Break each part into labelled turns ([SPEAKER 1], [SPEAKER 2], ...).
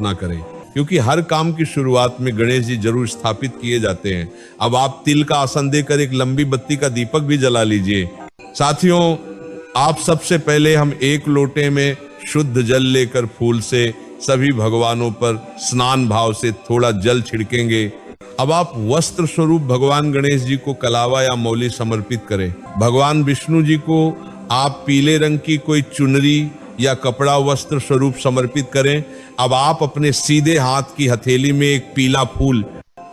[SPEAKER 1] ना करें, क्योंकि हर काम की शुरुआत में गणेश जी जरूर स्थापित किए जाते हैं। अब आप तिल का आसन देकर एक लंबी बत्ती का दीपक भी जला लीजिए। साथियों, आप सबसे पहले हम एक लोटे में शुद्ध जल लेकर फूल से सभी भगवानों पर स्नान भाव से थोड़ा जल छिड़केंगे। अब आप वस्त्र स्वरूप भगवान गणेश जी को कलावा या मौली समर्पित करें। भगवान विष्णु जी को आप पीले रंग की कोई चुनरी या कपड़ा वस्त्र स्वरूप समर्पित करें। अब आप अपने सीधे हाथ की हथेली में एक पीला फूल,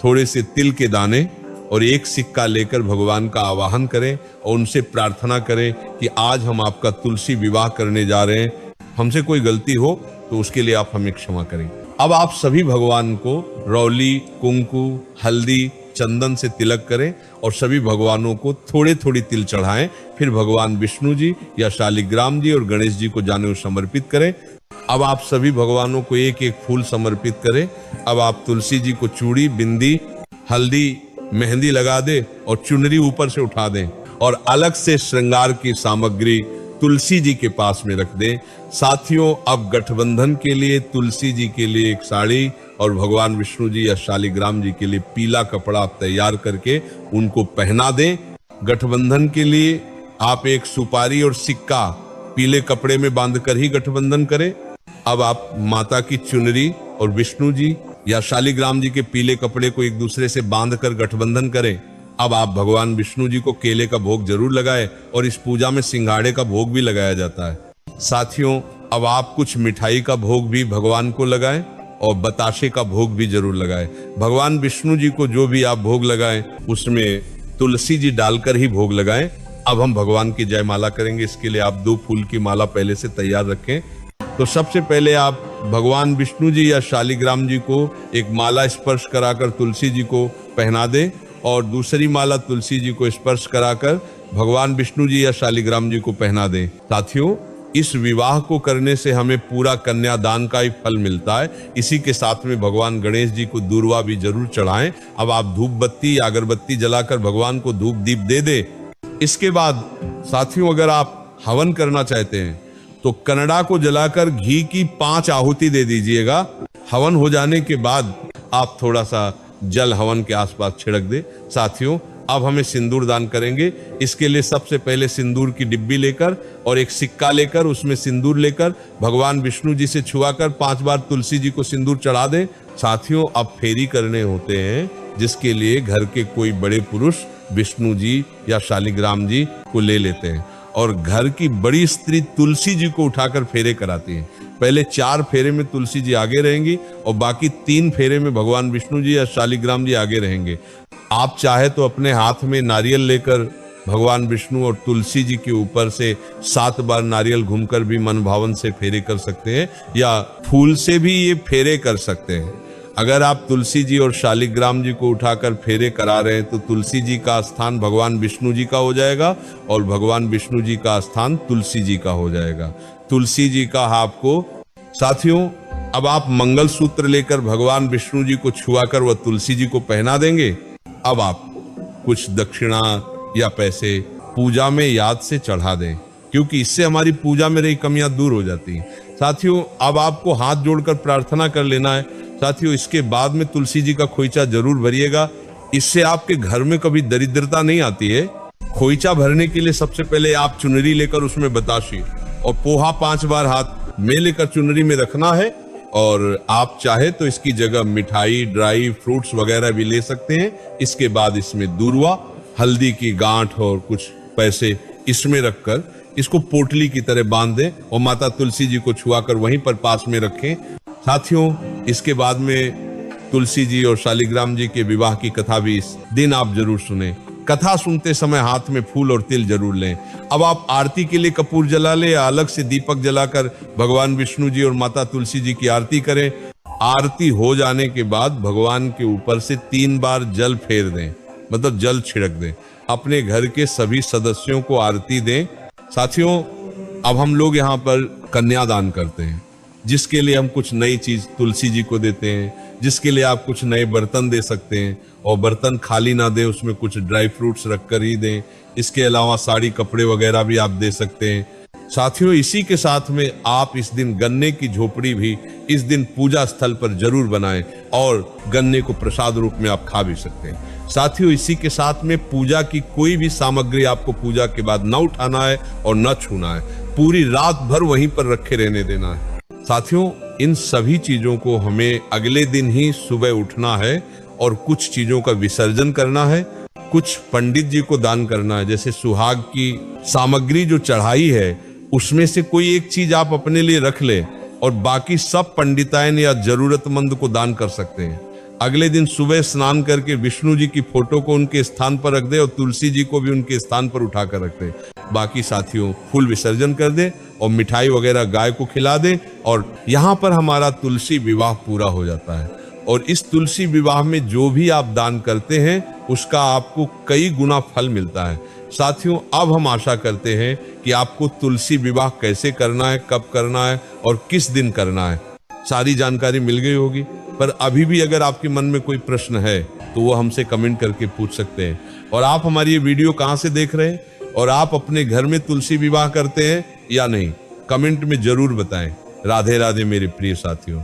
[SPEAKER 1] थोड़े से तिल के दाने और एक सिक्का लेकर भगवान का आवाहन करें और उनसे प्रार्थना करें कि आज हम आपका तुलसी विवाह करने जा रहे हैं, हमसे कोई गलती हो तो उसके लिए आप हमें क्षमा करें। अब आप सभी भगवान को रौली, कुंकु, हल्दी, चंदन से तिलक करें और सभी भगवानों को थोड़े थोड़ी तिल चढ़ाएं। फिर भगवान विष्णु जी या शालिग्राम जी और गणेश जी को जाने समर्पित करें। अब आप सभी भगवानों को एक एक फूल समर्पित करें। अब आप तुलसी जी को चूड़ी, बिंदी, हल्दी, मेहंदी लगा दें और चुनरी ऊपर से उठा दें और अलग से श्रृंगार की सामग्री तुलसी जी के पास में रख दें। साथियों, अब गठबंधन के लिए तुलसी जी के लिए एक साड़ी और भगवान विष्णु जी या शालिग्राम जी के लिए पीला कपड़ा आप तैयार करके उनको पहना दें। गठबंधन के लिए आप एक सुपारी और सिक्का पीले कपड़े में बांधकर ही गठबंधन करें। अब आप माता की चुनरी और विष्णु जी या शालिग्राम जी के पीले कपड़े को एक दूसरे से बांधकर गठबंधन करें। अब आप भगवान विष्णु जी को केले का भोग जरूर लगाएं और इस पूजा में सिंघाड़े का भोग भी लगाया जाता है। साथियों, अब आप कुछ मिठाई का भोग भी भगवान को लगाएं और बताशे का भोग भी जरूर लगाएं। भगवान विष्णु जी को जो भी आप भोग लगाएं उसमें तुलसी जी डालकर ही भोग लगाएं। अब हम भगवान की जयमाला करेंगे। इसके लिए आप 2 फूल की माला पहले से तैयार रखें। तो सबसे पहले आप भगवान विष्णु जी या शालिग्राम जी को एक माला स्पर्श कराकर तुलसी जी को पहना दें और दूसरी माला तुलसी जी को स्पर्श कराकर भगवान विष्णु जी या शालिग्राम जी को पहना दें। साथियों, इस विवाह को करने से हमें पूरा कन्यादान का ही फल मिलता है। इसी के साथ में भगवान गणेश जी को दूर्वा भी जरूर चढ़ाएं। अब आप धूप बत्ती या अगरबत्ती जलाकर भगवान को धूप दीप दे दे। इसके बाद साथियों, अगर आप हवन करना चाहते हैं तो कनड़ा को जलाकर घी की 5 आहुति दे दीजिएगा। हवन हो जाने के बाद आप थोड़ा सा जल हवन के आसपास छिड़क दे। साथियों, अब हमें सिंदूर दान करेंगे। इसके लिए सबसे पहले सिंदूर की डिब्बी लेकर और एक सिक्का लेकर उसमें सिंदूर लेकर भगवान विष्णु जी से छुआकर 5 बार तुलसी जी को सिंदूर चढ़ा दें। साथियों, अब फेरी करने होते हैं, जिसके लिए घर के कोई बड़े पुरुष विष्णु जी या शालिग्राम जी को ले लेते हैं और घर की बड़ी स्त्री तुलसी जी को उठाकर फेरे कराती है। पहले 4 फेरे में तुलसी जी आगे रहेंगी और बाकी 3 फेरे में भगवान विष्णु जी या शालिग्राम जी आगे रहेंगे। आप चाहे तो अपने हाथ में नारियल लेकर भगवान विष्णु और तुलसी जी के ऊपर से 7 बार नारियल घूमकर भी मन भावन से फेरे कर सकते हैं या फूल से भी ये फेरे कर सकते हैं। अगर आप तुलसी जी और शालिग्राम जी को उठाकर फेरे करा रहे हैं तो तुलसी जी का स्थान भगवान विष्णु जी का हो जाएगा और भगवान विष्णु जी का स्थान तुलसी जी का हो जाएगा। तुलसी जी का आपको साथियों, अब आप मंगल सूत्र लेकर भगवान विष्णु जी को छुआकर वह तुलसी जी को पहना देंगे। अब आप कुछ दक्षिणा या पैसे पूजा में याद से चढ़ा दें, क्योंकि इससे हमारी पूजा में रही कमियां दूर हो जाती हैं। साथियों, अब आपको हाथ जोड़कर प्रार्थना कर लेना है। साथियों, इसके बाद में तुलसी जी का खोइचा जरूर भरिएगा। इससे आपके घर में कभी दरिद्रता नहीं आती है। खोइचा भरने के लिए सबसे पहले आप चुनरी लेकर उसमें बताशी और पोहा 5 बार हाथ में लेकर चुनरी में रखना है और आप चाहे तो इसकी जगह मिठाई, ड्राई फ्रूट्स वगैरह भी ले सकते हैं। इसके बाद इसमें दूर्वा, हल्दी की गांठ और कुछ पैसे इसमें रखकर इसको पोटली की तरह बांध दें और माता तुलसी जी को छुआकर वहीं पर पास में रखें। साथियों, इसके बाद में तुलसी जी और शालिग्राम जी के विवाह की कथा भी इस दिन आप जरूर सुने। कथा सुनते समय हाथ में फूल और तिल जरूर लें। अब आप आरती के लिए कपूर जला लें या अलग से दीपक जलाकर भगवान विष्णु जी और माता तुलसी जी की आरती करें। आरती हो जाने के बाद भगवान के ऊपर से 3 बार जल फेर दें, मतलब जल छिड़क दें। अपने घर के सभी सदस्यों को आरती दें। साथियों, अब हम लोग यहाँ पर कन्यादान करते हैं, जिसके लिए हम कुछ नई चीज तुलसी जी को देते हैं, जिसके लिए आप कुछ नए बर्तन दे सकते हैं और बर्तन खाली ना दें, उसमें कुछ ड्राई फ्रूट्स रखकर ही दें। इसके अलावा साड़ी, कपड़े वगैरह भी आप दे सकते हैं। साथियों, इसी के साथ में आप इस दिन गन्ने की झोपड़ी भी इस दिन पूजा स्थल पर जरूर बनाएं और गन्ने को प्रसाद रूप में आप खा भी सकते हैं। साथियों, इसी के साथ में पूजा की कोई भी सामग्री आपको पूजा के बाद न उठाना है और न छूना है, पूरी रात भर वहीं पर रखे रहने देना है। साथियों, इन सभी चीजों को हमें अगले दिन ही सुबह उठना है और कुछ चीजों का विसर्जन करना है, कुछ पंडित जी को दान करना है। जैसे सुहाग की सामग्री जो चढ़ाई है उसमें से कोई एक चीज आप अपने लिए रख ले और बाकी सब पंडितायन या जरूरतमंद को दान कर सकते हैं। अगले दिन सुबह स्नान करके विष्णु जी की फोटो को उनके स्थान पर रख दे और तुलसी जी को भी उनके स्थान पर उठाकर रख दे। बाकी साथियों फूल विसर्जन कर दे और मिठाई वगैरह गाय को खिला दे और यहाँ पर हमारा तुलसी विवाह पूरा हो जाता है। और इस तुलसी विवाह में जो भी आप दान करते हैं उसका आपको कई गुना फल मिलता है। साथियों, अब हम आशा करते हैं कि आपको तुलसी विवाह कैसे करना है, कब करना है और किस दिन करना है, सारी जानकारी मिल गई होगी। पर अभी भी अगर आपके मन में कोई प्रश्न है तो वो हमसे कमेंट करके पूछ सकते हैं। और आप हमारी ये वीडियो कहाँ से देख रहे हैं और आप अपने घर में तुलसी विवाह करते हैं या नहीं, कमेंट में जरूर बताएं। राधे राधे मेरे प्रिय साथियों।